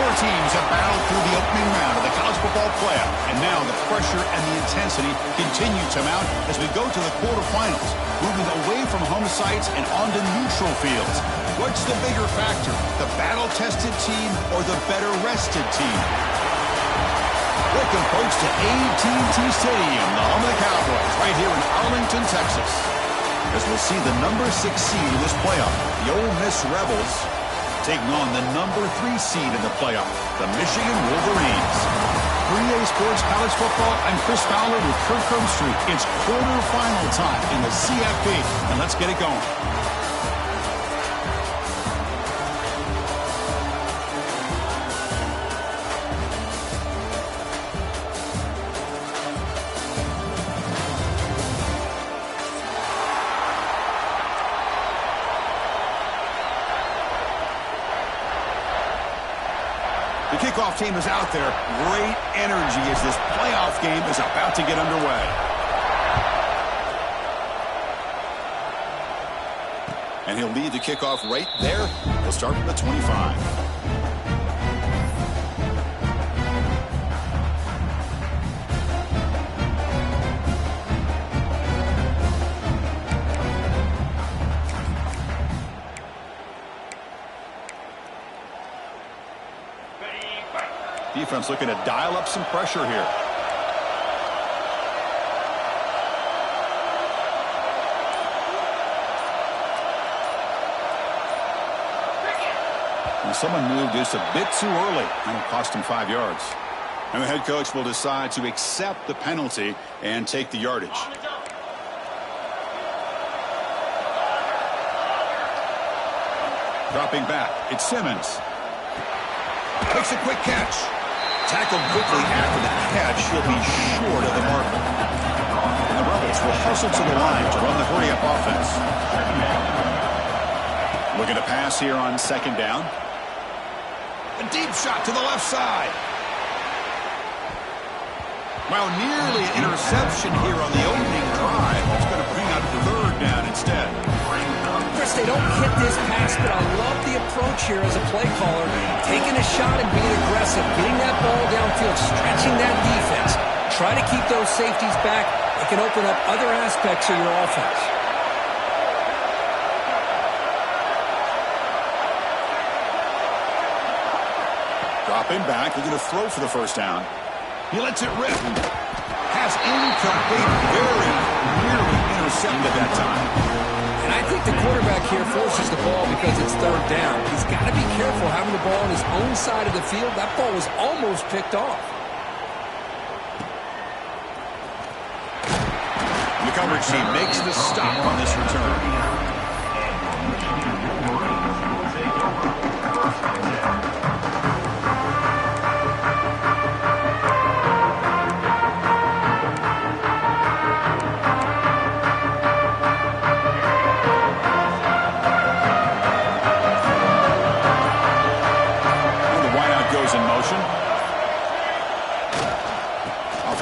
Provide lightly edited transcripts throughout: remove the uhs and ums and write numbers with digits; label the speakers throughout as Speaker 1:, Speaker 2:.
Speaker 1: Four teams have battled through the opening round of the college football playoff, and now the pressure and the intensity continue to mount as we go to the quarterfinals, moving away from home sites and onto neutral fields. What's the bigger factor, the battle-tested team or the better-rested team? Welcome, folks, to AT&T Stadium, the home of the Cowboys, right here in Arlington, Texas, as we'll see the number 6 seed in this playoff, the Ole Miss Rebels, taking on the number 3 seed in the playoff, the Michigan Wolverines. 3A Sports College Football, I'm Chris Fowler with Kirk Herbstreit. It's quarterfinal time in the CFP, and let's get it going. The kickoff team is out there. Great energy as this playoff game is about to get underway. And he'll lead the kickoff right there. He'll start from the 25. Defense looking to dial up some pressure here. And someone moved just a bit too early, and it cost him 5 yards. And the head coach will decide to accept the penalty and take the yardage. Dropping back, it's Simmons. Takes a quick catch. Tackled quickly after the catch. He'll be short of the marker. And the Rebels will hustle to the line to run the hurry-up offense. Looking to pass here on second down. A deep shot to the left side. Well, nearly an interception here on the opening drive. It's going to bring up third down instead.
Speaker 2: Chris, they don't hit this pass, but I love the approach here as a play caller. Taking a shot and being aggressive, getting that ball downfield, stretching that defense. Try to keep those safeties back. It can open up other aspects of your offense.
Speaker 1: Dropping back, looking to throw for the first down. He lets it rip. Pass incomplete, very nearly intercepted that time.
Speaker 2: And I think the quarterback here forces the ball because it's third down. He's got to be careful having the ball on his own side of the field. That ball was almost picked off.
Speaker 1: The coverage team makes the stop on this return.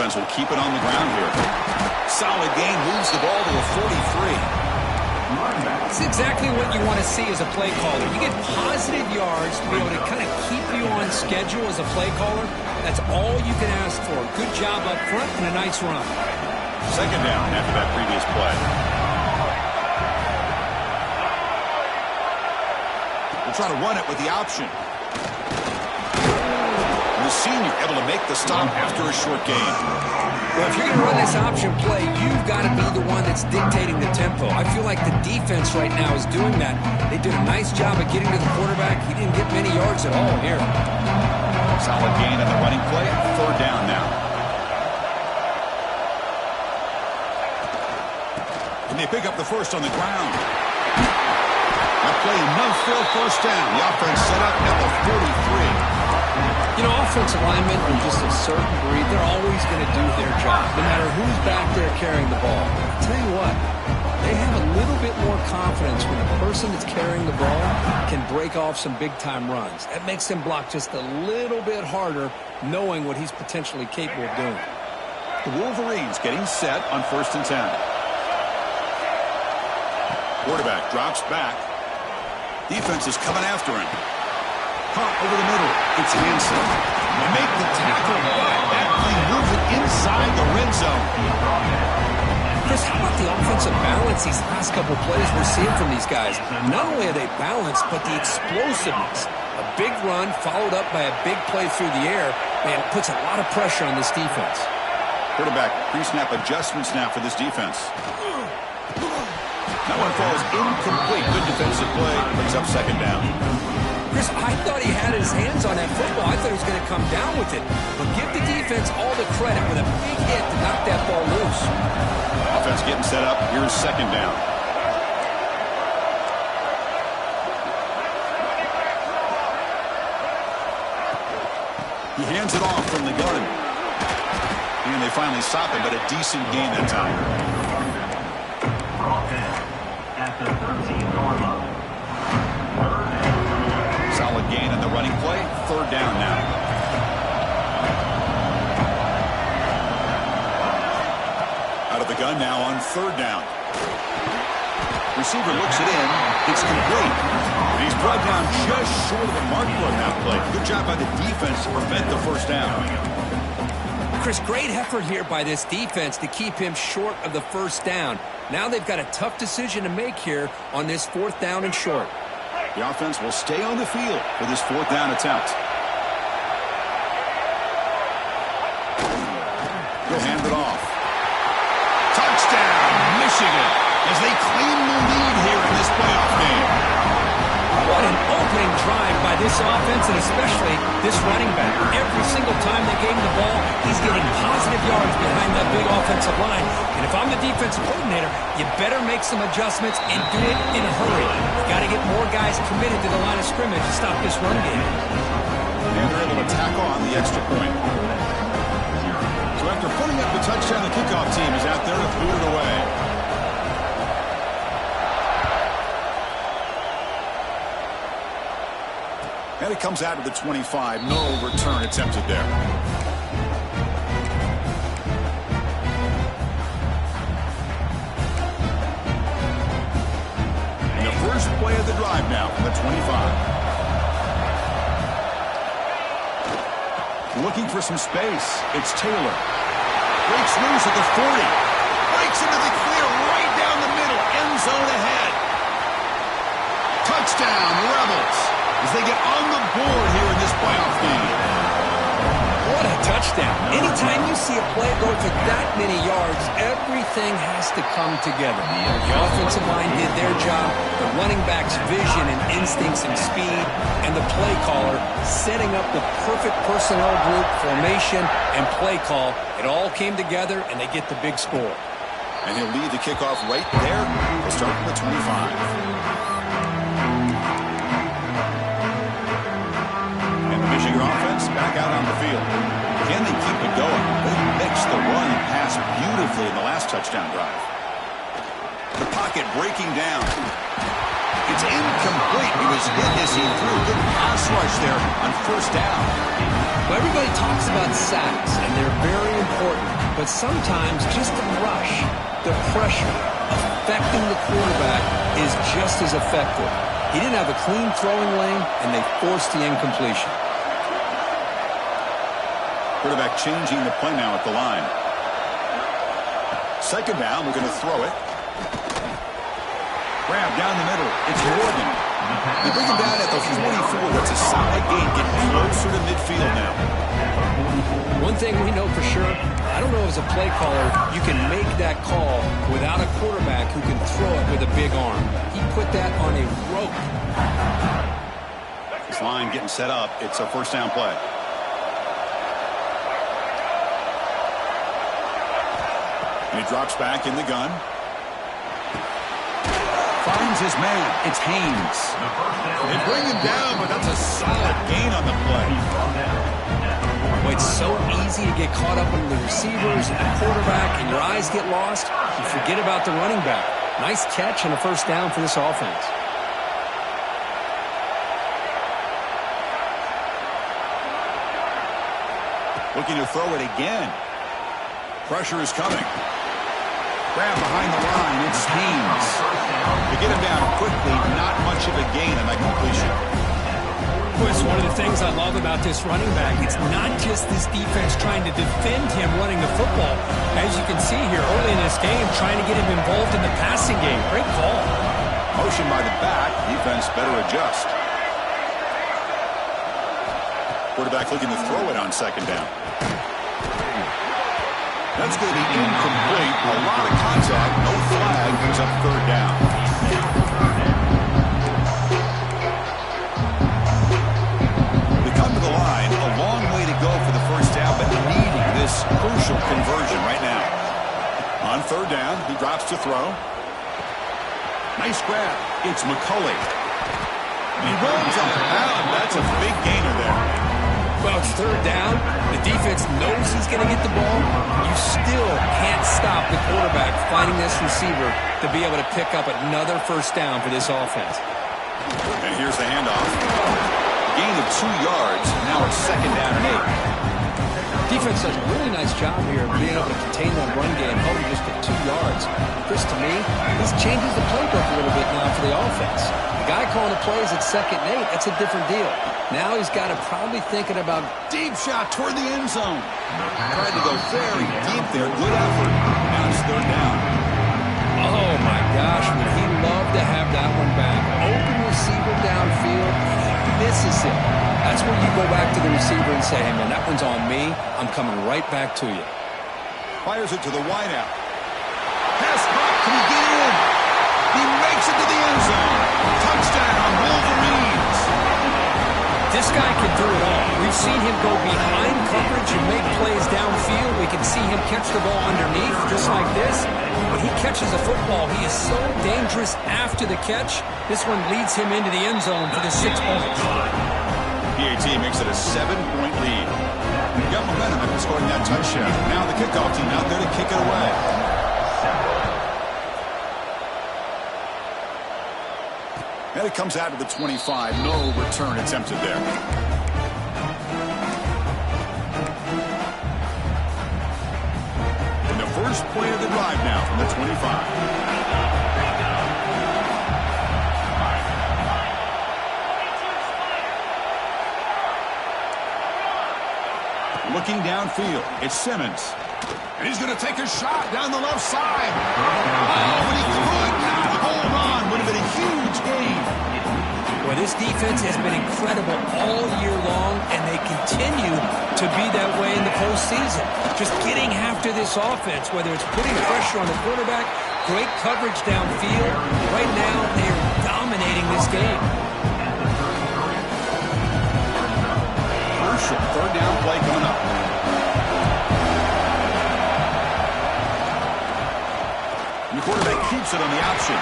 Speaker 1: Will keep it on the ground here. Solid gain, moves the ball to a 43.
Speaker 2: That's exactly what you want to see as a play caller. You get positive yards to be able to kind of keep you on schedule as a play caller. That's all you can ask for. Good job up front and a nice run.
Speaker 1: Second down after that previous play. We'll try to run it with the option. The senior able to make the stop after a short gain.
Speaker 2: Well, if you're going to run this option play, you've got to be the one that's dictating the tempo. I feel like the defense right now is doing that. They did a nice job of getting to the quarterback. He didn't get many yards at all here.
Speaker 1: Solid gain on the running play. Third down now. And they pick up the first on the ground. That play enough for a first down. The offense set up at the 43.
Speaker 2: You know, offensive linemen are just a certain breed. They're always going to do their job, no matter who's back there carrying the ball. I'll tell you what, they have a little bit more confidence when the person that's carrying the ball can break off some big-time runs. That makes them block just a little bit harder, knowing what he's potentially capable of doing.
Speaker 1: The Wolverines getting set on 1st and 10. Quarterback drops back. Defense is coming after him. caught over the middle. It's Hansen. They make the tackle, but that play moves it inside the red zone.
Speaker 2: Chris, how about the offensive balance these last couple plays we're seeing from these guys? Not only are they balanced, but the explosiveness. A big run followed up by a big play through the air, man, it puts a lot of pressure on this defense.
Speaker 1: Quarterback pre-snap adjustments now for this defense. That one falls incomplete. Good defensive play. Brings up second down.
Speaker 2: Chris, I thought he had his hands on that football. I thought he was going to come down with it. But give the defense all the credit with a big hit to knock that ball loose.
Speaker 1: Offense getting set up. Here's second down. He hands it off from the gun. And they finally stop it, but a decent gain that time. Solid gain on the running play. Third down now. Out of the gun now on third down. Receiver looks it in. It's complete. And he's brought down just short of the marker on that play. Good job by the defense to prevent the first down.
Speaker 2: Chris, great effort here by this defense to keep him short of the first down. Now they've got a tough decision to make here on this fourth down and short.
Speaker 1: The offense will stay on the field for this fourth down attempt. He'll hand it off. Touchdown, Michigan, as they claim the lead here in this playoff game.
Speaker 2: What an opening drive by this offense, and especially this running back. Every single time they gave him the ball, he's getting positive yards behind that big offensive line. And if I'm the defensive coordinator, you better make some adjustments and do it in a hurry. You got to get more guys committed to the line of scrimmage to stop this run game.
Speaker 1: And they're able to tackle on the extra point. So after putting up the touchdown, the kickoff team is out there to boot it away. And it comes out of the 25. No return attempted there. And the first play of the drive now from the 25. Looking for some space. It's Taylor. Breaks loose at the 40. Breaks into the clear right down the middle. End zone ahead. Touchdown, Rebels, as they get on the board here in this playoff game.
Speaker 2: What a touchdown. Anytime you see a play go for that many yards, everything has to come together. The offensive line did their job, the running back's vision and instincts and speed, and the play caller setting up the perfect personnel group, formation, and play call. It all came together, and they get the big score.
Speaker 1: And he'll lead the kickoff right there. We'll start from the 25. Michigan offense back out on the field. Can they keep it going? They mixed the run and pass beautifully in the last touchdown drive. The pocket breaking down. It's incomplete. He was hit as he threw. Good pass rush there on first down.
Speaker 2: Well, everybody talks about sacks, and they're very important. But sometimes just the rush, the pressure, affecting the quarterback is just as effective. He didn't have a clean throwing lane, and they forced the incompletion.
Speaker 1: Quarterback changing the play now at the line. Second down, we're going to throw it. Grab down the middle. It's Morgan. They bring him down at the 44. That's a solid gain, getting closer to midfield now.
Speaker 2: One thing we know for sure, I don't know as a play caller, you can make that call without a quarterback who can throw it with a big arm. He put that on a rope.
Speaker 1: This line getting set up. It's a first down play. And he drops back in the gun. Finds his man. It's Haynes. They bring him down, but that's a solid gain on the play.
Speaker 2: Well, it's so easy to get caught up in the receivers and the quarterback, and your eyes get lost. You forget about the running back. Nice catch and a first down for this offense.
Speaker 1: Looking to throw it again. Pressure is coming. Grab behind the line. It's Haynes. To get him down quickly, not much of a gain on that completion.
Speaker 3: Well, it's one of the things I love about this running back. It's not just this defense trying to defend him running the football. As you can see here early in this game, trying to get him involved in the passing game. Great call.
Speaker 1: Motion by the back. Defense better adjust. Quarterback looking to throw it on second down. That's going to be incomplete. A lot of contact. No flag. Brings up third down. We come to the line. A long way to go for the first down, but needing this crucial conversion right now. On third down, he drops to throw. Nice grab. It's McCulley. He runs out of bounds. That's a big gainer there.
Speaker 3: Well, it's third down. The defense knows he's going to get the ball. You still can't stop the quarterback finding this receiver to be able to pick up another first down for this offense.
Speaker 1: And here's the handoff. Gain of 2 yards. Now it's second down and 8.
Speaker 2: Defense does a really nice job here of being able to contain that run game, holding just to 2 yards. Chris, to me, this changes the playbook a little bit now for the offense. The guy calling the plays at 2nd and 8, that's a different deal. Now he's got to probably thinking about
Speaker 1: Deep shot toward the end zone. Tried to go very deep there. Good effort. Now it's third down.
Speaker 2: oh my gosh, would he love to have that one back. Open receiver downfield, and he misses it. That's where you go back to the receiver and say, hey, man, that one's on me. I'm coming right back to you.
Speaker 1: Fires it to the wideout. Pass caught. Can he get in? He makes it to the end zone. Touchdown, Wolverines.
Speaker 3: This guy can do it all. We've seen him go behind coverage and make plays downfield. We can see him catch the ball underneath, just like this. When he catches the football, he is so dangerous after the catch. This one leads him into the end zone for the 6 points.
Speaker 1: PAT makes it a 7-point lead. Got momentum after scoring that touchdown. Now the kickoff team out there to kick it away. And it comes out to the 25. No return attempted there. And the first play of the drive now from the 25. Looking downfield, it's Simmons. And he's going to take a shot down the left side. Oh, but he could not hold on. Would have been a huge gain.
Speaker 3: Well, this defense has been incredible all year long, and they continue to be that way in the postseason. Just getting after this offense, whether it's putting pressure on the quarterback, great coverage downfield. Right now, they are dominating this game.
Speaker 1: Crucial third down play coming up. And the quarterback keeps it on the option.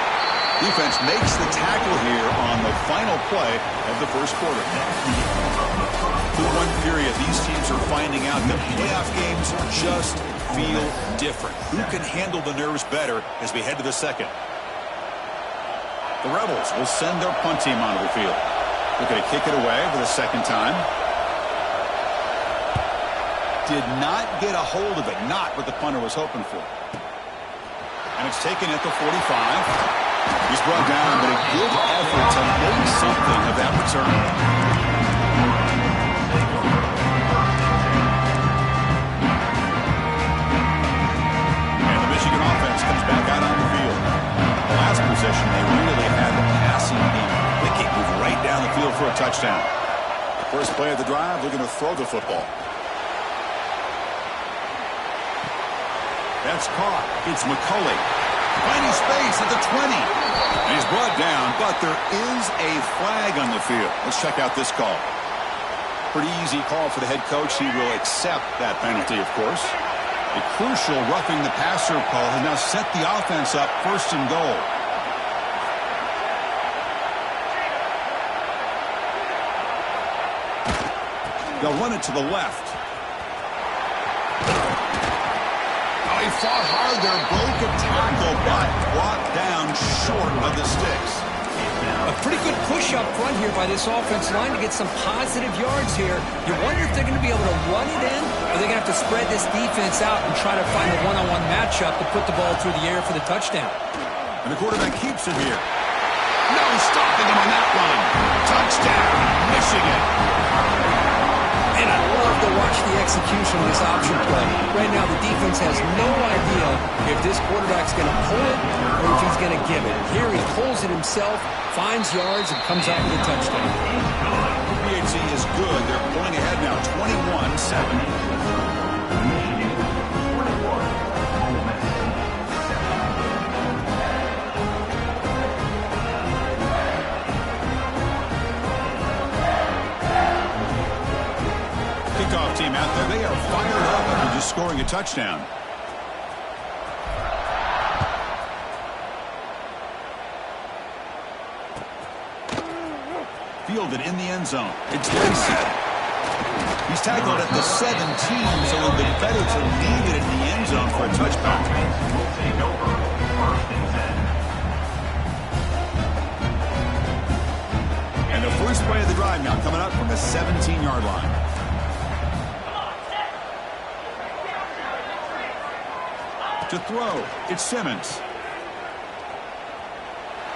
Speaker 1: Defense makes the tackle here on the final play of the first quarter. Through one period, these teams are finding out that playoff games just feel different. Who can handle the nerves better as we head to the second? The Rebels will send their punt team onto the field. Looking to kick it away for the second time. Did not get a hold of it. Not what the punter was hoping for. And it's taken at the 45. He's brought down, but a good effort to make something of that return. And the Michigan offense comes back out on the field. The last possession, they really had the passing game. They can't move right down the field for a touchdown. First play of the drive, looking to throw the football. That's caught. It's McCulley. Finding space at the 20. And he's brought down, but there is a flag on the field. Let's check out this call. Pretty easy call for the head coach. He will accept that penalty, of course. A crucial roughing the passer call has now set the offense up first and goal. They'll run it to the left. He fought hard there, broke a tackle, but brought down short of the sticks.
Speaker 3: A pretty good push up front here by this offensive line to get some positive yards here. You wonder if they're going to be able to run it in, or they're going to have to spread this defense out and try to find a one-on-one matchup to put the ball through the air for the touchdown.
Speaker 1: And the quarterback keeps it here. No stopping him on that run. Touchdown, Michigan.
Speaker 3: And I love to watch the execution of this option play. Right now, the defense has no idea if this quarterback's going to pull it or if he's going to give it. Here he pulls it himself, finds yards, and comes out with a touchdown.
Speaker 1: PHC is good. They're pulling ahead now, 21-7. Kickoff team out there. They are fired up after just scoring a touchdown. Fielded in the end zone. It's Lacey. He's tackled at the 17, so a little bit better to leave it in the end zone for a touchback. And the first play of the drive now coming up from the 17-yard line. To throw, it's Simmons.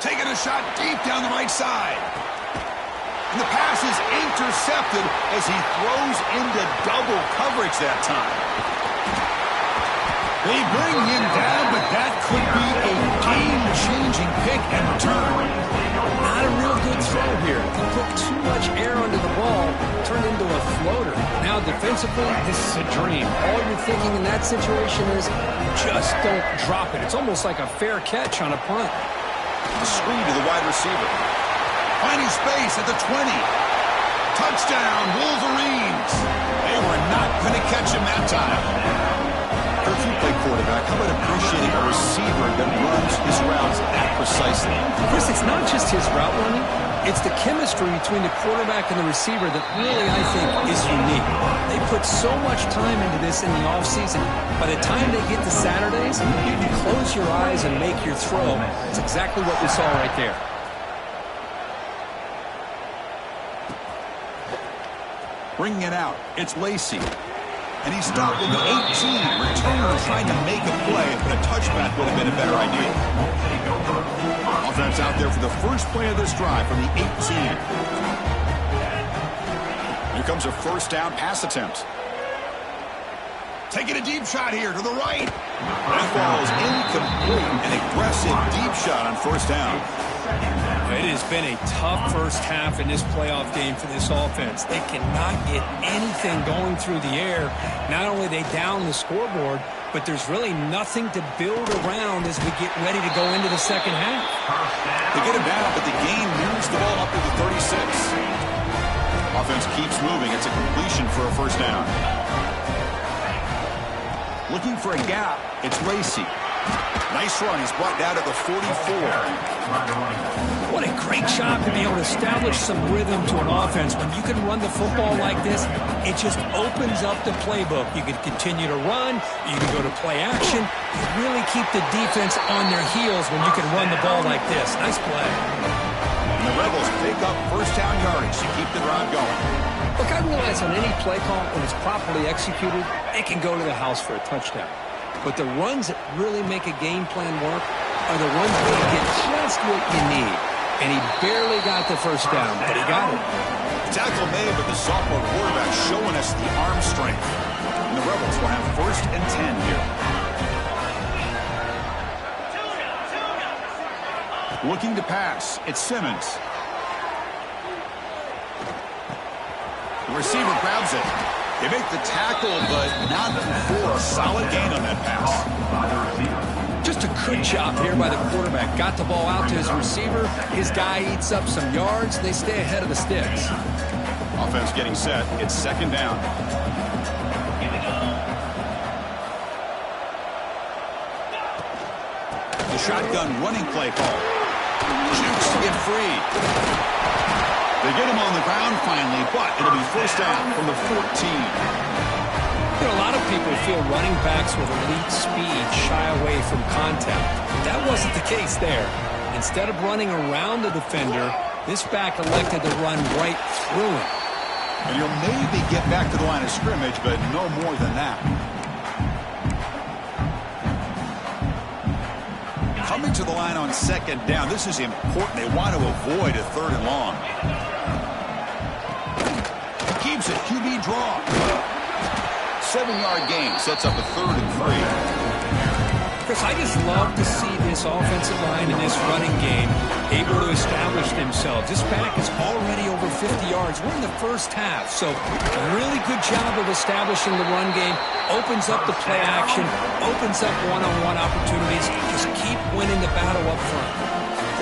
Speaker 1: Taking a shot deep down the right side. And the pass is intercepted as he throws into double coverage that time. They bring him down, but that could be a game-changing pick and return.
Speaker 3: Not a real good throw here. He put too much air under the ball, turned into a floater. Now defensively, this is a dream. All you're thinking in that situation is just don't drop it. It's almost like a fair catch on a punt.
Speaker 1: A screen to the wide receiver. Finding space at the 20. Touchdown, Wolverines. They were not going to catch him that time. If you play quarterback, how about appreciating a receiver that runs his routes that precisely?
Speaker 3: Chris, it's not just his route running. It's the chemistry between the quarterback and the receiver that really, I think, is unique. They put so much time into this in the offseason. By the time they get to Saturdays, you can close your eyes and make your throw. It's exactly what we saw right there.
Speaker 1: Bringing it out, it's Lacey. And he stopped at the 18. Returner trying to make a play, but a touchback would have been a better idea. Offense out there for the first play of this drive from the 18. Here comes a first down pass attempt. Taking a deep shot here to the right. That falls incomplete. An aggressive deep shot on first down.
Speaker 3: It has been a tough first half in this playoff game for this offense. They cannot get anything going through the air. Not only they down the scoreboard, but there's really nothing to build around as we get ready to go into the second half.
Speaker 1: They get him down, but the game moves the ball up to the 36. Offense keeps moving. It's a completion for a first down. Looking for a gap. It's Lacey. Nice run. He's brought down to the 44.
Speaker 3: What a great job to be able to establish some rhythm to an offense. When you can run the football like this, it just opens up the playbook. You can continue to run. You can go to play action. You really keep the defense on their heels when you can run the ball like this. Nice play.
Speaker 1: And the Rebels pick up first down yardage to keep the drive going.
Speaker 3: Look, I realize on any play call, when it's properly executed, it can go to the house for a touchdown. But the runs that really make a game plan work are the ones where you get just what you need. And he barely got the first down, but he got it.
Speaker 1: Tackle made, but the sophomore quarterback showing us the arm strength. And the Rebels will have first and 10 here. Looking to pass. It's Simmons. The receiver grabs it. They make the tackle, but not before a solid gain on that pass.
Speaker 3: Just a good job here by the quarterback. Got the ball out to his receiver. His guy eats up some yards. They stay ahead of the sticks.
Speaker 1: Offense getting set. It's second down. The shotgun running play call. Jukes to get free. They get him on the ground finally, but it'll be first down from the 14.
Speaker 3: You know, a lot of people feel running backs with elite speed shy away from contact. That wasn't the case there. Instead of running around the defender, this back elected to run right through him.
Speaker 1: And he'll maybe get back to the line of scrimmage, but no more than that. Coming to the line on second down, this is important. They want to avoid a third and long. keeps it. QB draw. 7-yard gain sets up a 3rd and 3.
Speaker 3: Chris, I just love to see this offensive line and this running game able to establish themselves. This back is already over 50 yards. We're in the first half, so a really good job of establishing the run game. Opens up the play action, opens up one-on-one opportunities. Just keep winning the battle up front.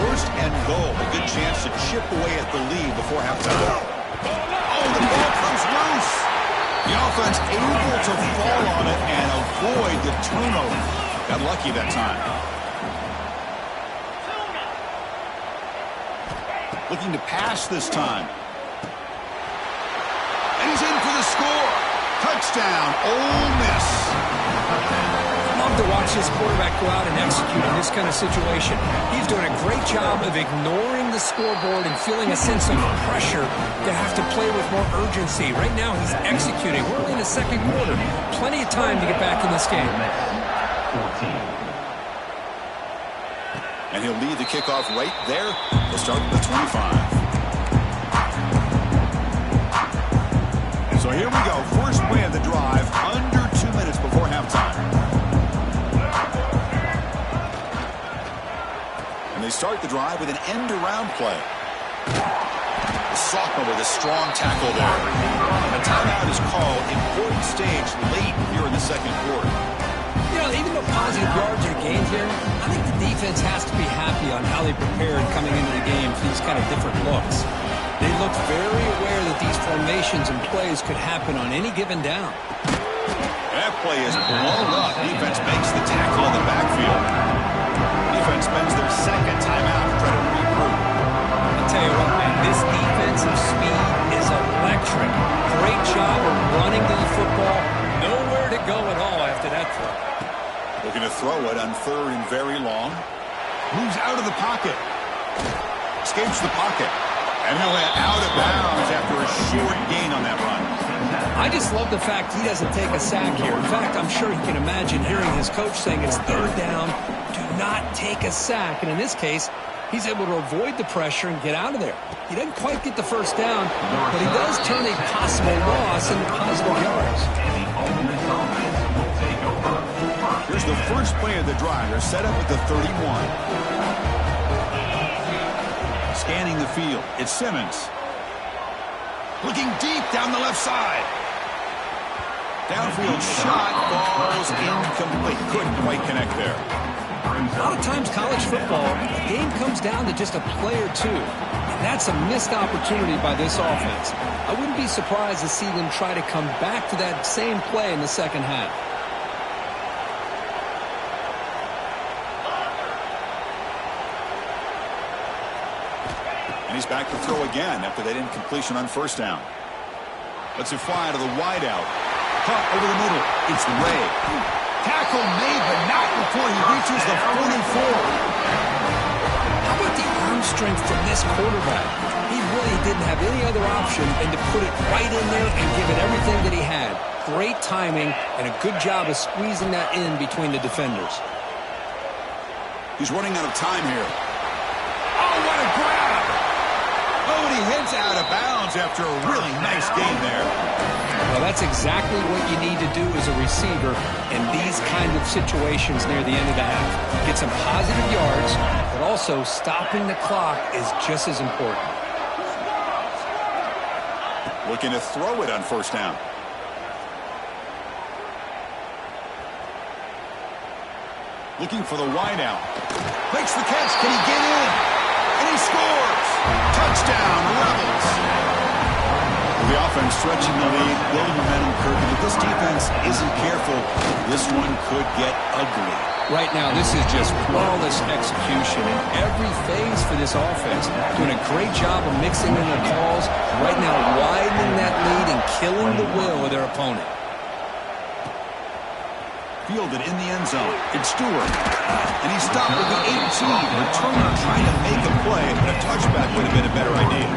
Speaker 1: 1st and goal. A good chance to chip away at the lead before halftime. Oh, the ball comes loose. The offense able to fall on it and avoid the turnover. Got lucky that time. Looking to pass this time. And he's in for the score. Touchdown, Ole Miss.
Speaker 3: Love to watch this quarterback go out and execute in this kind of situation. He's doing a great job of ignoring the scoreboard and feeling a sense of pressure to have to play with more urgency. Right now he's executing. We're in the 2nd quarter. Plenty of time to get back in this game.
Speaker 1: And he'll lead the kickoff right there. We'll start with the 25. So here we go. First play of the drive. Under 2 minutes before halftime. And they start the drive with an end-around play. The sophomore with a strong tackle there. And a timeout is called. Important stage late here in the 2nd quarter.
Speaker 3: You know, even though positive yards are gained here, I think the defense has to be happy on how they prepared coming into the game for these kind of different looks. They looked very aware that these formations and plays could happen on any given down.
Speaker 1: That play is blown up. Defense makes the tackle in the backfield. Defense spends their 2nd timeout to try to regroup.
Speaker 3: I'll tell you what, man, this defensive speed is electric. Great job of running to the football. Nowhere to go at all after that throw.
Speaker 1: Looking to throw it on 3rd and very long. Moves out of the pocket. Escapes the pocket. And he'll head out of bounds after a short gain on that run.
Speaker 3: I just love the fact he doesn't take a sack here. In fact, I'm sure he can imagine hearing his coach saying it's 3rd down. Do not take a sack. And in this case, he's able to avoid the pressure and get out of there. He doesn't quite get the 1st down, but he does turn a possible loss into positive yards.
Speaker 1: Here's the first play of the drive. They're set up at the 31. Scanning the field. It's Simmons. Looking deep down the left side. Downfield shot falls incomplete. Couldn't quite connect there.
Speaker 3: A lot of times college football, the game comes down to just a play or two. And that's a missed opportunity by this offense. I wouldn't be surprised to see them try to come back to that same play in the 2nd half.
Speaker 1: And he's back to throw again after that incompletion on 1st down. Lets it fly to the wideout. Cut over the middle. It's Ray. Tackle made, but not before he reaches the 44.
Speaker 3: How about the arm strength from this quarterback? He really didn't have any other option than to put it right in there and give it everything that he had. Great timing and a good job of squeezing that in between the defenders.
Speaker 1: He's running out of time here. Oh, what a grab! Oh, and he heads out of bounds after a really nice gain there.
Speaker 3: Well, that's exactly what you need to do as a receiver in these kind of situations near the end of the half. Get some positive yards, but also stopping the clock is just as important.
Speaker 1: Looking to throw it on 1st down. Looking for the wideout. Makes the catch. Can he get in? And he scores. Touchdown, Rebels. The offense stretching the lead, building momentum curve. If this defense isn't careful, this one could get ugly.
Speaker 3: Right now, this is just flawless execution in every phase for this offense. Doing a great job of mixing in their calls. Right now, widening that lead and killing the will of their opponent.
Speaker 1: Fielded in the end zone. It's Stewart. And he stopped with the 18. Returner trying to make a play, but a touchback would have been a better idea.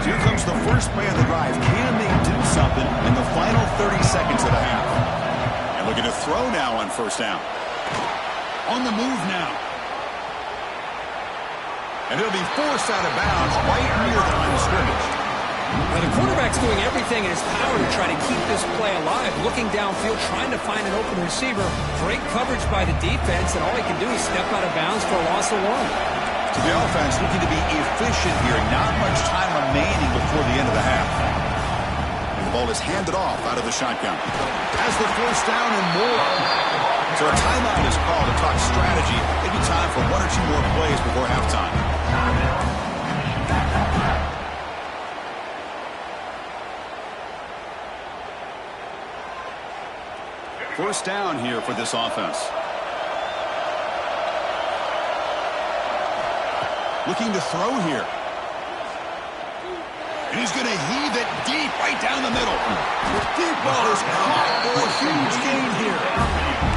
Speaker 1: So here comes the first play of the drive. Can they do something in the final 30 seconds of the half? And looking to throw now on 1st down. On the move now. And he'll be forced out of bounds right near the line of scrimmage.
Speaker 3: Now, the quarterback's doing everything in his power to try to keep this play alive, looking downfield, trying to find an open receiver. Great coverage by the defense, and all he can do is step out of bounds for a loss of 1.
Speaker 1: So the offense looking to be efficient here. Not much time remaining before the end of the half. And the ball is handed off out of the shotgun. Has the first down and more. So a timeout is called to talk strategy. Maybe time for 1 or 2 more plays before halftime. First down here for this offense. Looking to throw here. And he's going to heave it deep right down the middle. The deep ball is caught for a huge gain here.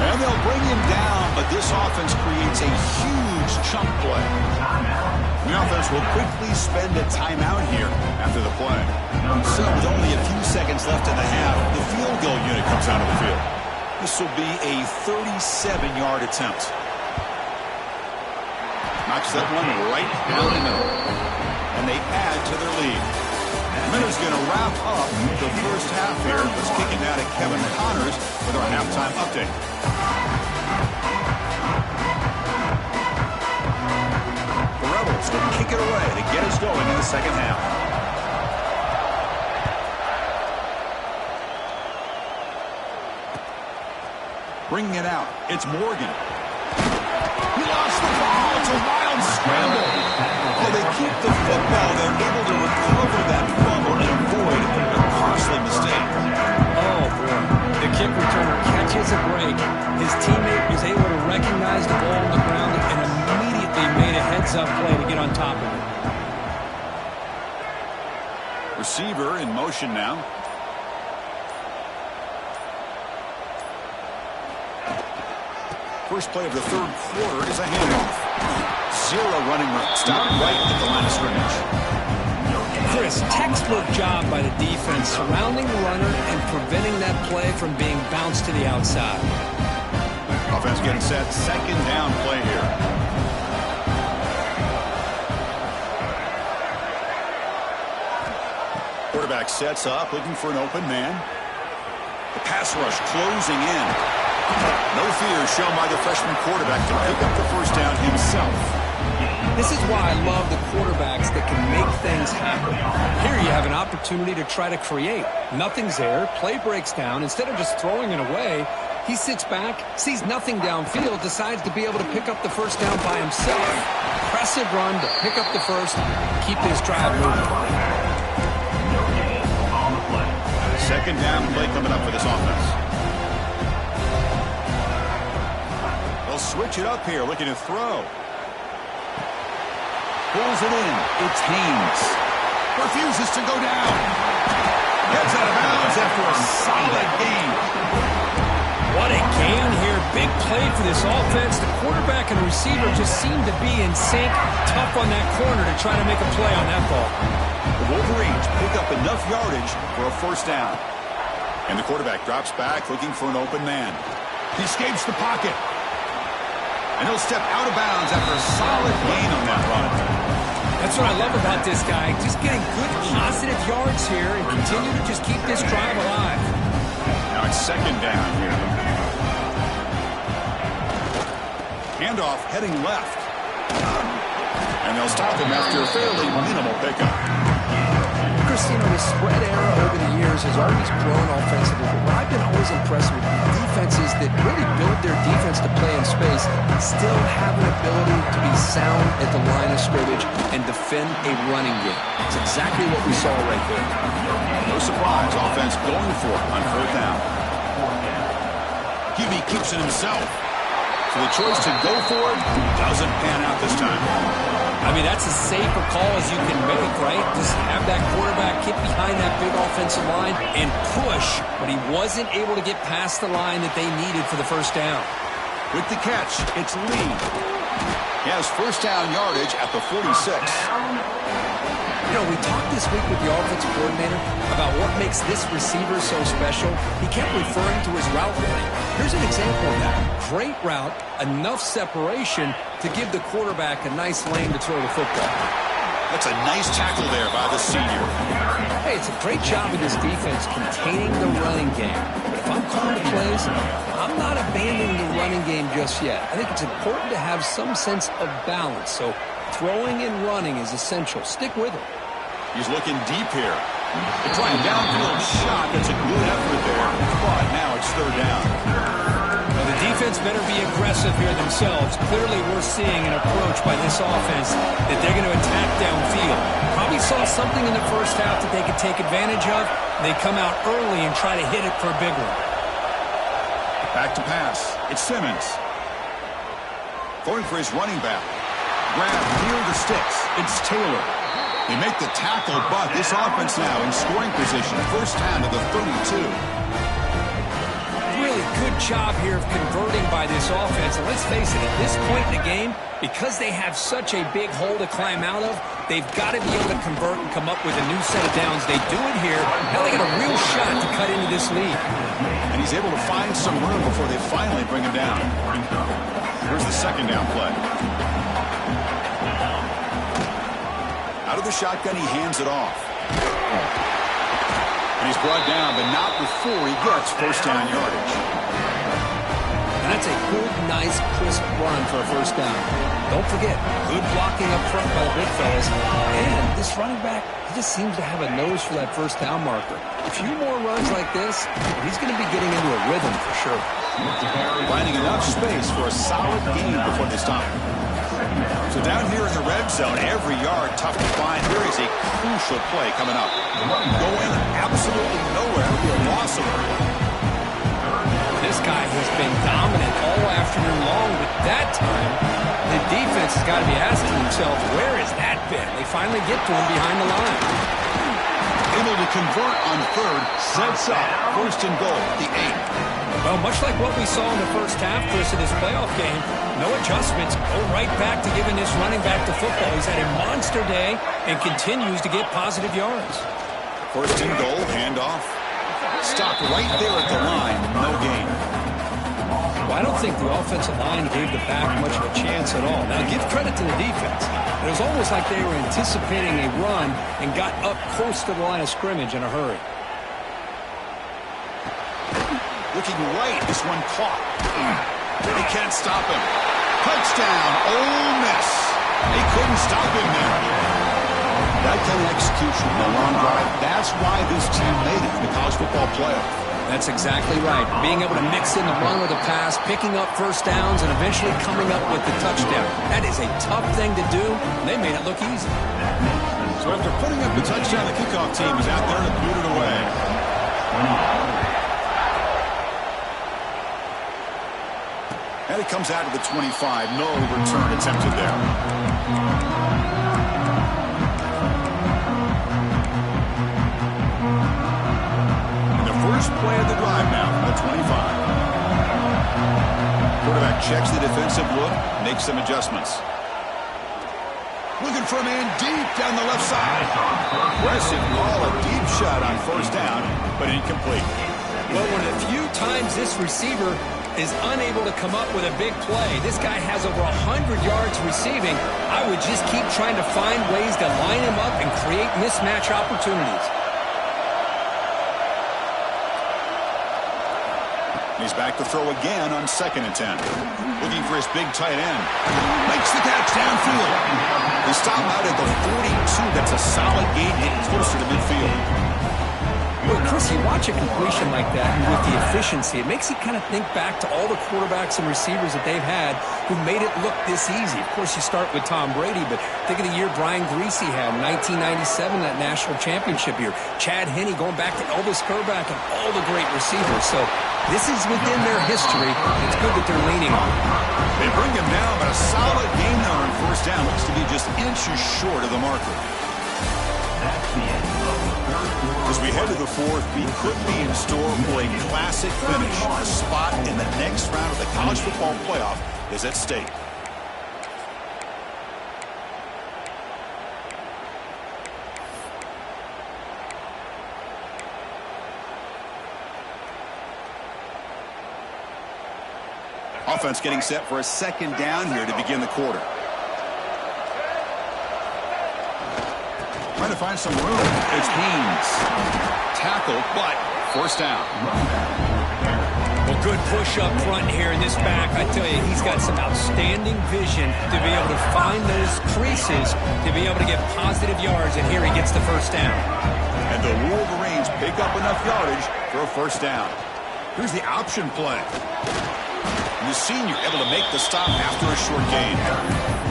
Speaker 1: And they'll bring him down, but this offense creates a huge chunk play. The offense will quickly spend a timeout here after the play. So with only a few seconds left in the half, the field goal unit comes out of the field. This will be a 37-yard attempt. Knocks that one right down the middle. And they add to their lead. Miller's going to wrap up the first half here. Let's kick it out to Kevin Connors with our halftime update. The Rebels will kick it away to get us going in the second half. Bringing it out, it's Morgan. He lost the ball. It's a wild scramble. Oh, they keep the football. They're able to recover that fumble and avoid a costly mistake.
Speaker 3: Oh, boy. The kick returner catches a break. His teammate was able to recognize the ball on the ground and immediately made a heads-up play to get on top of it.
Speaker 1: Receiver in motion now. First play of the third quarter is a handoff. 0 running room. Stop right at the line of scrimmage.
Speaker 3: Chris, textbook job by the defense surrounding the runner and preventing that play from being bounced to the outside.
Speaker 1: Offense getting set. Second down play here. Quarterback sets up, looking for an open man. The pass rush closing in. No fear shown by the freshman quarterback to pick up the first down himself.
Speaker 3: This is why I love the quarterbacks that can make things happen. Here you have an opportunity to try to create. Nothing's there. Play breaks down. Instead of just throwing it away, he sits back, sees nothing downfield, decides to be able to pick up the first down by himself. Impressive run to pick up the first, keep this drive moving.
Speaker 1: Second down play coming up for this offense. They'll switch it up here, looking to throw. Pulls it in. It's Haynes. Refuses to go down. Gets out of bounds after a solid gain.
Speaker 3: What a gain here. Big play for this offense. The quarterback and receiver just seem to be in sync. Tough on that corner to try to make a play on that ball.
Speaker 1: The Wolverines pick up enough yardage for a first down. And the quarterback drops back, looking for an open man. He escapes the pocket. And he'll step out of bounds after a solid gain on that run.
Speaker 3: That's what I love about this guy. Just getting good positive yards here and continue to just keep this drive alive.
Speaker 1: Now it's second down here. Handoff heading left. And they'll stop him after a fairly minimal pickup.
Speaker 3: Christine, the spread era over the years has always grown offensively, but I've been always impressed with defenses that really build their defense to play in space, still have an ability to be sound at the line of scrimmage and defend a running game. It's exactly what we saw right there.
Speaker 1: No surprise, offense going for it on fourth down. QB keeps it himself. So the choice to go for it doesn't pan out this time.
Speaker 3: I mean, that's as safe a call as you can make, right? Just have that quarterback get behind that big offensive line and push, but he wasn't able to get past the line that they needed for the first down.
Speaker 1: With the catch, it's Lee. He has first down yardage at the 46.
Speaker 3: You know, we talked this week with the offensive coordinator about what makes this receiver so special. He kept referring to his route running. Here's an example of that. Great route, enough separation to give the quarterback a nice lane to throw the football.
Speaker 1: That's a nice tackle there by the senior.
Speaker 2: Hey, it's a great job of this defense containing the running game. But if I'm calling the plays, I'm not abandoning the running game just yet. I think it's important to have some sense of balance. So throwing and running is essential. Stick with it.
Speaker 1: He's looking deep here. They're trying downfield shot. That's a good effort there. But now it's third down.
Speaker 3: Well, the defense better be aggressive here themselves. Clearly, we're seeing an approach by this offense that they're going to attack downfield. Probably saw something in the first half that they could take advantage of. They come out early and try to hit it for a big one.
Speaker 1: Back to pass. It's Simmons. Going for his running back. Grab near the sticks. It's Taylor. They make the tackle, but this offense now in scoring position. First down to the 32.
Speaker 3: Really good job here of converting by this offense. And let's face it, at this point in the game, because they have such a big hole to climb out of, they've got to be able to convert and come up with a new set of downs. They do it here. Now they got a real shot to cut into this lead.
Speaker 1: And he's able to find some room before they finally bring him down. Here's the second down play. Out of the shotgun, he hands it off. And he's brought down, but not before he gets first down yardage.
Speaker 2: And that's a good, nice, crisp run for a first down. Don't forget, good blocking up front by the big fellas. And this running back, he just seems to have a nose for that first down marker. A few more runs like this, he's going to be getting into a rhythm for sure.
Speaker 1: Finding enough space for a solid gain before they stop him. So down here in the red zone, every yard tough to find. Here is a crucial play coming up. Going absolutely nowhere. It'll be a loss of it.
Speaker 3: This guy has been dominant all afternoon long, but that time, the defense has got to be asking themselves, where has that been? They finally get to him behind the line.
Speaker 1: Able to convert on third, sets up first and goal, the 8.
Speaker 3: Well, much like what we saw in the first half, Chris, of this playoff game, no adjustments. Go right back to giving this running back to football. He's had a monster day and continues to get positive yards.
Speaker 1: First and goal, handoff. Stopped right there at the line, no gain.
Speaker 2: Well, I don't think the offensive line gave the back much of a chance at all. Now, give credit to the defense. It was almost like they were anticipating a run and got up close to the line of scrimmage in a hurry.
Speaker 1: Looking right, this one caught. They can't stop him. Touchdown, Ole Miss. They couldn't stop him there. That kind of execution in the long drive, that's why this team made it in the college football playoff.
Speaker 2: That's exactly right. Being able to mix in the run with the pass, picking up first downs, and eventually coming up with the touchdown. That is a tough thing to do. They made it look easy.
Speaker 1: So after putting up the touchdown, the kickoff team is out there to boot it away. And it comes out of the 25. No return attempted there. And the first play of the drive now from the 25. Quarterback checks the defensive look, makes some adjustments. Looking for a man deep down the left side. Aggressive ball, a deep shot on first down, but incomplete.
Speaker 3: Well, one of the few times this receiver is unable to come up with a big play. This guy has over 100 yards receiving. I would just keep trying to find ways to line him up and create mismatch opportunities.
Speaker 1: He's back to throw again on 2nd and 10. Looking for his big tight end. Makes the catch downfield. They stop out at the 42. That's a solid gain, getting closer to midfield.
Speaker 2: Well, Chris, you watch a completion like that and with the efficiency, it makes you kind of think back to all the quarterbacks and receivers that they've had who made it look this easy. Of course, you start with Tom Brady, but think of the year Brian Greasy had in 1997, that national championship year. Chad Henne going back to Elvis Kerback and all the great receivers. So this is within their history. It's good that they're leaning on it.
Speaker 1: They bring him down, but a solid gain there on first down. Looks to be just inches short of the marker.
Speaker 4: That's the end of the third quarter.
Speaker 1: As we head to the fourth, we could be in store for a classic finish. A spot in the next round of the college football playoff is at stake. Offense getting set for a second down here to begin the quarter. Trying to find some room. It's Haynes. Tackle, but forced down.
Speaker 3: Well, good push up front here in this back. I tell you, he's got some outstanding vision to be able to find those creases, to be able to get positive yards, and here he gets the first down.
Speaker 1: And the Wolverines pick up enough yardage for a first down. Here's the option play. And the senior able to make the stop after a short gain.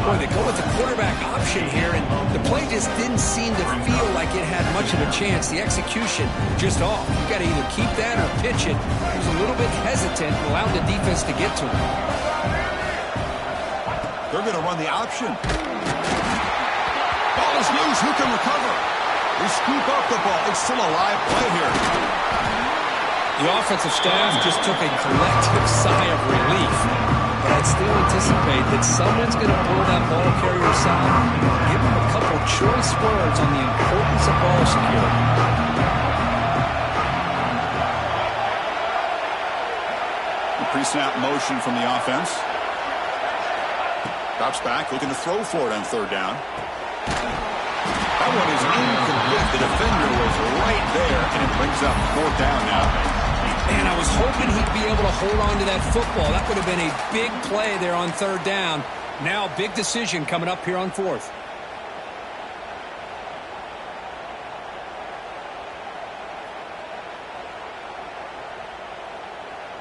Speaker 3: Boy, they go with the quarterback option here, and the play just didn't seem to feel like it had much of a chance. The execution just off. You got to either keep that or pitch it. He was a little bit hesitant and allowed the defense to get to him.
Speaker 1: They're going to run the option. Ball is loose. Who can recover? They scoop up the ball. It's still a live play here.
Speaker 3: The offensive staff just took a collective sigh of relief. But I'd still anticipate that someone's going to pull that ball carrier aside, give him a couple choice words on the importance of ball security.
Speaker 1: The pre-snap motion from the offense. Drops back, looking to throw for it on third down. That one is incomplete. The defender was right there, and it brings up fourth down now.
Speaker 3: Man, I was hoping he'd be able to hold on to that football. That would have been a big play there on third down. Now, big decision coming up here on fourth.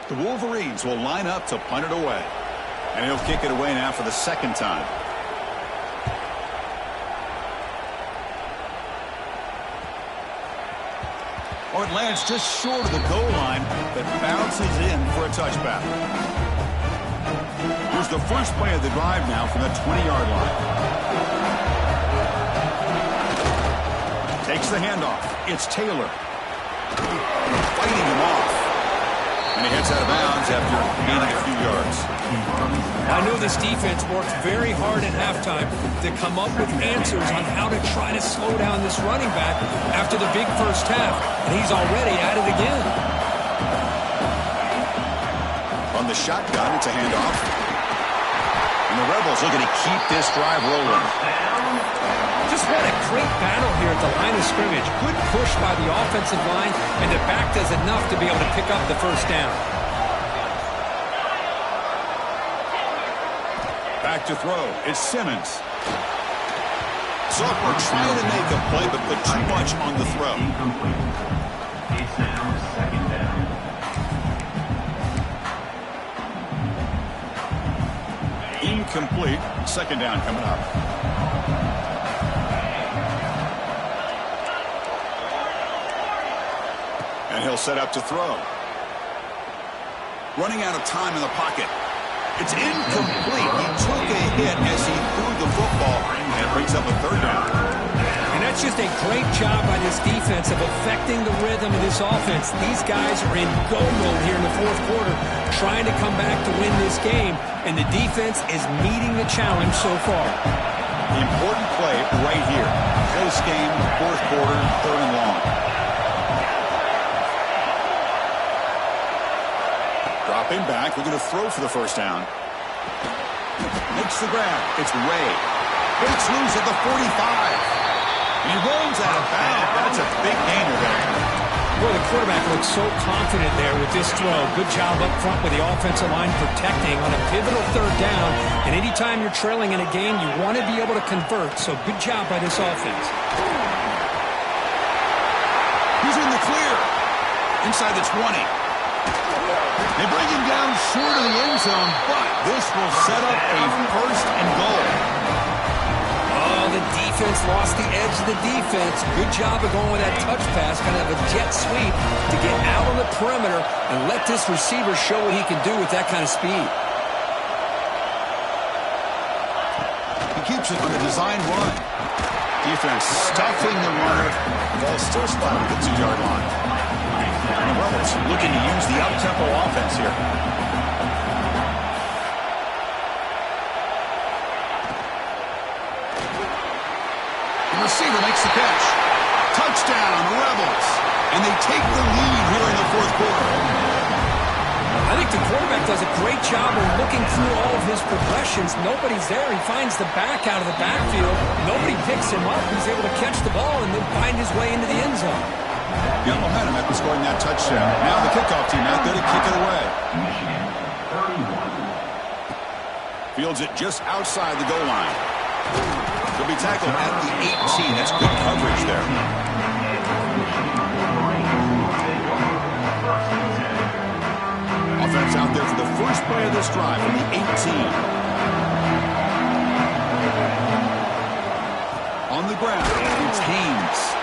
Speaker 1: The Wolverines will line up to punt it away. And he'll kick it away now for the second time. Oh, it lands just short of the goal line, but bounces in for a touchback. Here's the first play of the drive now from the 20-yard line. Takes the handoff. It's Taylor. Fighting him off. And he heads out of bounds after gaining a few yards.
Speaker 3: I know this defense worked very hard at halftime to come up with answers on how to try to slow down this running back after the big first half. And he's already at it again.
Speaker 1: On the shotgun, it's a handoff. And the Rebels looking to keep this drive rolling.
Speaker 3: Just what a great battle here at the line of scrimmage. Good push by the offensive line, and the back does enough to be able to pick up the first down.
Speaker 1: Back to throw. It's Simmons. Sophomore trying to make a play, but put too much on the throw.
Speaker 4: It's now second down.
Speaker 1: Incomplete. Second down coming up. And he'll set up to throw. Running out of time in the pocket. It's incomplete. He took a hit as he threw the football, and it brings up a third down.
Speaker 3: And that's just a great job by this defense of affecting the rhythm of this offense. These guys are in go mode here in the fourth quarter, trying to come back to win this game, and the defense is meeting the challenge so far.
Speaker 1: The important play right here. Close game, fourth quarter, third and long. Dropping back, looking to throw for the first down. Makes the grab. It's Ray. Breaks loose at the 45. He runs out of bounds. That's a big gainer there.
Speaker 3: Boy, the quarterback looks so confident there with this throw. Good job up front with the offensive line protecting on a pivotal third down. And anytime you're trailing in a game, you want to be able to convert. So good job by this offense.
Speaker 1: He's in the clear. Inside the 20. They bring him down short of the end zone, but this will set up a first and goal.
Speaker 3: Oh, the defense lost the edge of the defense. Good job of going with that touch pass, kind of a jet sweep to get out on the perimeter and let this receiver show what he can do with that kind of speed.
Speaker 1: He keeps it on the design run. Defense stuffing the runner. Ball still spotted at the 2-yard line. And the Rebels looking to use the up-tempo offense here. The receiver makes the catch. Touchdown, Rebels. And they take the lead here in the fourth quarter.
Speaker 3: I think the quarterback does a great job of looking through all of his progressions. Nobody's there. He finds the back out of the backfield. Nobody picks him up. He's able to catch the ball and then find his way into the end zone.
Speaker 1: Got momentum after scoring that touchdown. Now the kickoff team out there to kick it away.
Speaker 4: Michigan, 31.
Speaker 1: Fields it just outside the goal line. He'll be tackled at the 18. That's good coverage there. Offense out there for the first play of this drive from the 18. On the ground, it's Haynes.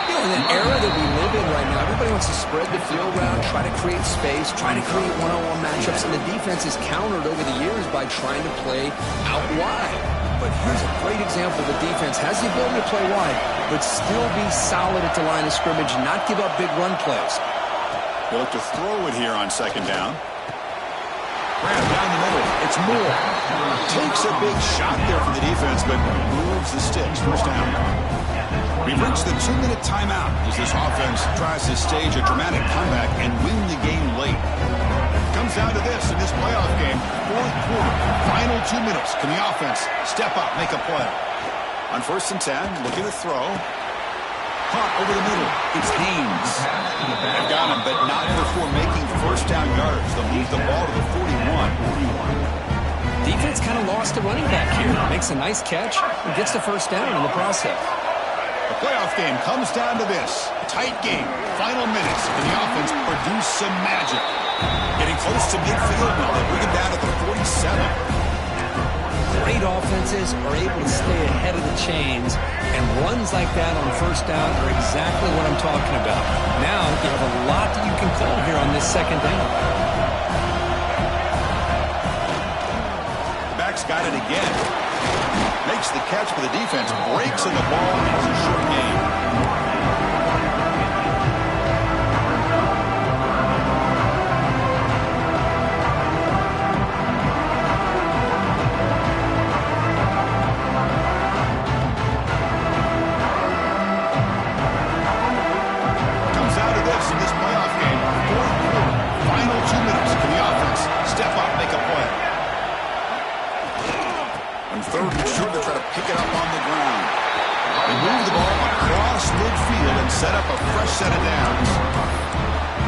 Speaker 2: You know, in the era that we live in right now, everybody wants to spread the field around, try to create space, try to create one-on-one matchups, and the defense is countered over the years by trying to play out wide. But here's a great example. The defense has the ability to play wide, but still be solid at the line of scrimmage and not give up big run plays.
Speaker 1: They'll look to throw it here on second down. Grab down the middle. It's Moore. Takes a big shot there for the defense, but moves the sticks. First down. We've reached the 2-minute timeout as this offense tries to stage a dramatic comeback and win the game late. Comes down to this in this playoff game. Fourth quarter, final 2 minutes. Can the offense step up, make a play? On 1st and 10, looking to throw. Caught over the middle. It's Haynes. They've got him, but not before making first down yards. They'll move the ball to the 41.
Speaker 2: Defense kind of lost the running back here. Makes a nice catch and gets the first down in the process.
Speaker 1: The playoff game comes down to this. Tight game. Final minutes. Can the offense produce some magic? Getting close to midfield now. They bring him down to the 47.
Speaker 2: Great offenses are able to stay ahead of the chains, and runs like that on first down are exactly what I'm talking about. Now you have a lot that you can call here on this second down.
Speaker 1: The back's got it again. Makes the catch for the defense. Breaks in the ball. And it's a short game. Comes out of this in this playoff game. Fourth quarter. Final 2 minutes. Can the offense step up, make a play? On 3rd and short, to try to pick it up on the ground. They move the ball across midfield and set up a fresh set of downs.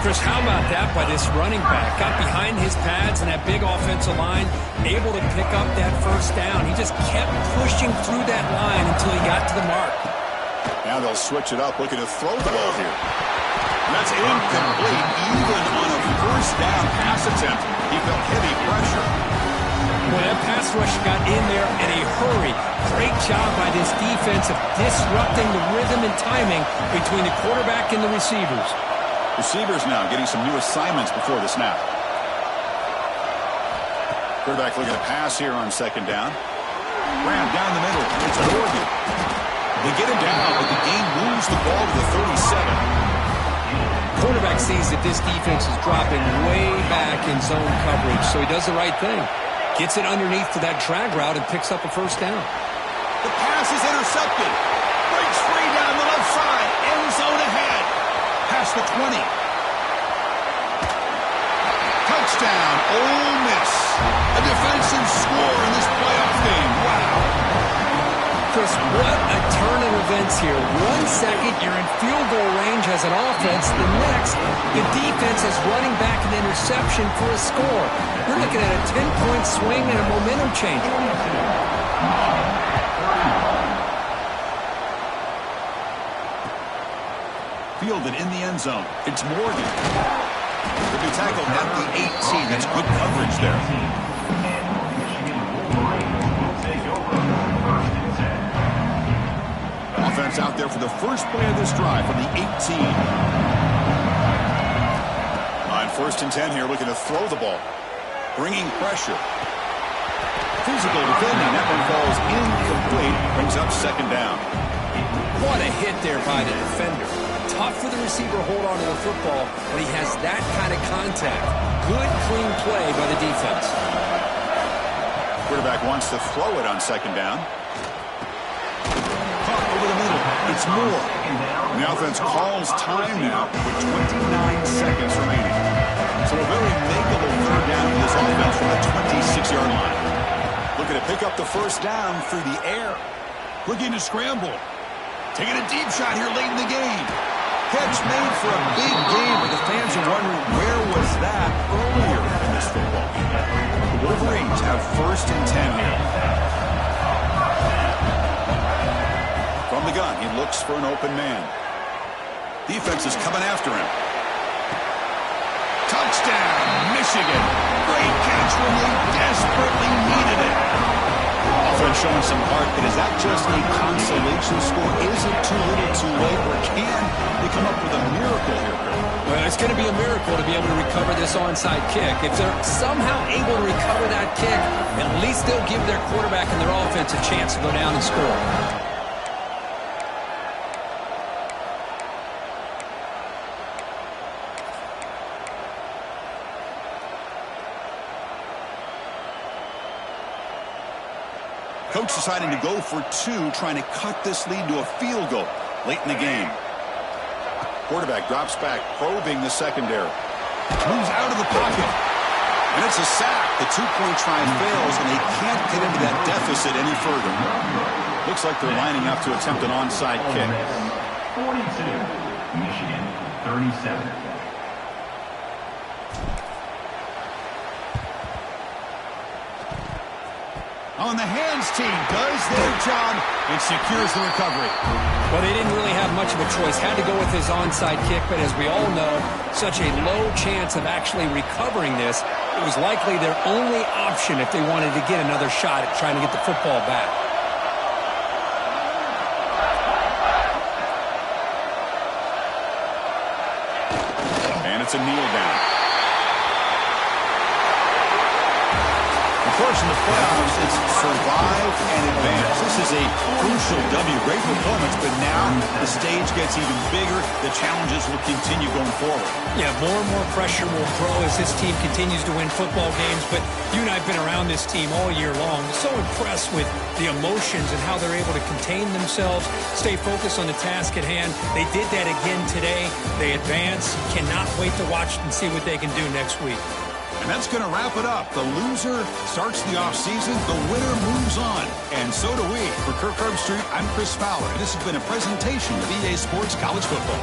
Speaker 3: Chris, how about that by this running back? Got behind his pads and that big offensive line, able to pick up that first down. He just kept pushing through that line until he got to the mark.
Speaker 1: Now they'll switch it up, looking to throw the ball here. And that's incomplete. Even on a first down pass attempt, he felt heavy pressure.
Speaker 3: Well, that pass rush got in there in a hurry. Great job by this defense of disrupting the rhythm and timing between the quarterback and the receivers.
Speaker 1: Receivers now getting some new assignments before the snap. Quarterback looking to pass here on second down. Ram down the middle. It's Morgan. They get him down, but the game moves the ball to the 37.
Speaker 2: Quarterback sees that this defense is dropping way back in zone coverage, so he does the right thing. Gets it underneath to that drag route and picks up a first down.
Speaker 1: The pass is intercepted. Breaks free down the left side. End zone ahead. Past the 20. Touchdown, Ole Miss. A defensive score in this playoff game. Wow.
Speaker 2: Chris, what a turn of events here. 1 second, you're in field goal range as an offense. The next, the defense is running back an interception for a score. You're looking at a 10-point swing and a momentum changer.
Speaker 1: Fielded in the end zone. It's Morgan. Could be tackled at the 18. That's good coverage there. Offense out there for the first play of this drive from the 18. On 1st and 10 here, looking to throw the ball. Bringing pressure. Physical defending. That one falls incomplete. Brings up second down.
Speaker 2: What a hit there by the defender. Tough for the receiver to hold on to the football, but he has that kind of contact. Good, clean play by the defense.
Speaker 1: Quarterback wants to throw it on second down. Caught over the middle. It's Moore. And the offense calls time now with 29 seconds remaining. So a very makeable third down for this offense from the 26-yard line. Looking to pick up the first down through the air. Looking to scramble. Taking a deep shot here late in the game. Catch made for a big game, but the fans are wondering where was that earlier in this football game. The Wolverines have 1st and 10 here. From the gun, he looks for an open man. Defense is coming after him. Touchdown, Michigan. Great catch when they desperately needed it. Offense showing some heart, but is that just a consolation score? Is it too little too late, or can they come up with a miracle here, Chris?
Speaker 2: Well, it's going to be a miracle to be able to recover this onside kick. If they're somehow able to recover that kick, at least they'll give their quarterback and their offense a chance to go down and score.
Speaker 1: Coach deciding to go for 2, trying to cut this lead to a field goal late in the game. Quarterback drops back, probing the secondary. Moves out of the pocket. And it's a sack. The 2-point try fails, and they can't get into that deficit any further. Looks like they're lining up to attempt an onside kick.
Speaker 4: 42, Michigan, 37.
Speaker 1: On the hands team does their job and secures the recovery.
Speaker 2: Well, they didn't really have much of a choice. Had to go with his onside kick, but as we all know, such a low chance of actually recovering this. It was likely their only option if they wanted to get another shot at trying to get the football back.
Speaker 1: And it's a kneel down. Of course, in the playoffs, it's survive and advance. This is a crucial W. Great performance, but now the stage gets even bigger. The challenges will continue going forward.
Speaker 3: Yeah, more and more pressure will grow as this team continues to win football games. But you and I have been around this team all year long. So impressed with the emotions and how they're able to contain themselves, stay focused on the task at hand. They did that again today. They advance. Cannot wait to watch and see what they can do next week.
Speaker 1: And that's going to wrap it up. The loser starts the offseason. The winner moves on. And so do we. For Kirk Herbstreit, I'm Chris Fowler. And this has been a presentation of EA Sports College Football.